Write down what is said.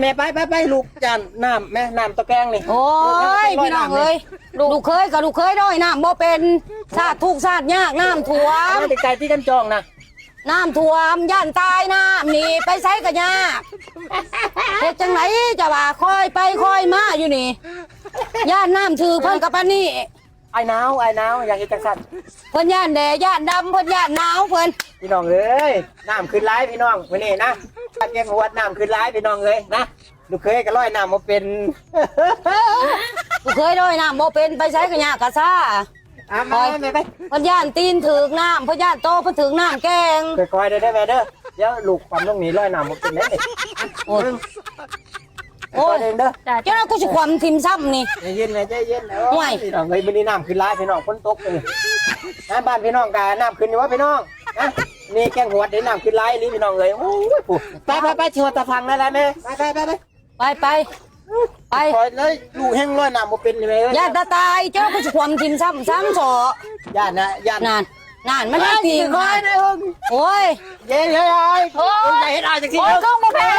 แม่ไปลูกจานน้ำแม่น้ำตะแกรงนี่โอ้ยพี่น้องเอ้ยลูกเคยกับลูกเคยด้วยน้ำบ่เป็นชาติทุกชาติยากน้ำท่วม ติดใจที่กันจองนะน้ำท่วมย่านตายน้ำนี่ไปใช้กันยากเฮ็ดจังไหนจะว่าคอยไปคอยมาอยู่นี่ย่านน้ำถือเพิ่นกับปานนี้ไอ้หนาวอยากเห็นจังสันเพิ่นย่านแดดย่านดำเพิ่นย่านหนาวเพิ่น พี่น้องเอ้ยน้ำขึ้นร้ายพี่น้องวันนี้นะแกงหัวน้ำขึ้นร้ายพี่น้องเอ้ยนะลูกเคยก็ร้อยน้ำมาเป็น ลูกเคยด้วยน้ำบ่เป็นไปใช้กันยากกะซ่าไปเพิ่นย่านตีนถึกน้ำเพิ่นย่านโตเพิ่นถึกน้ำแกงคอยๆได้แม่เด้อเดี๋ยวลูกความต้องหนีร้อยน้ำมาเป็นได้โอ้ยเองเด้อเจ้ากูสิความทิมซ้ำนี่ใจเย็นเลยใจเย็นแล้วพี่น้องเอ้ยวันนี้น้ำขึ้นร้ายพี่น้องฝนตกเลยนะบ้านพี่น้องกันน้ำขึ้นอยู่วะพี่น้องนะนี่แกงหัวได้น้ำขึ้นร้ายนี่พี่น้องเลยโอ้ยปู่ไปชิวตะพังได้แล้วแม่ไปคอยเลยลูกแห้งร้อยน้ำมาเป็นเลยย่านตายเจ้ากูสิความทิมซ้ำสอย่านะอย่านานมันได้ทีคอยโอ้ยเย้ยโอ้ยใจเห็นอะไรจากที่ก็บ่แพ้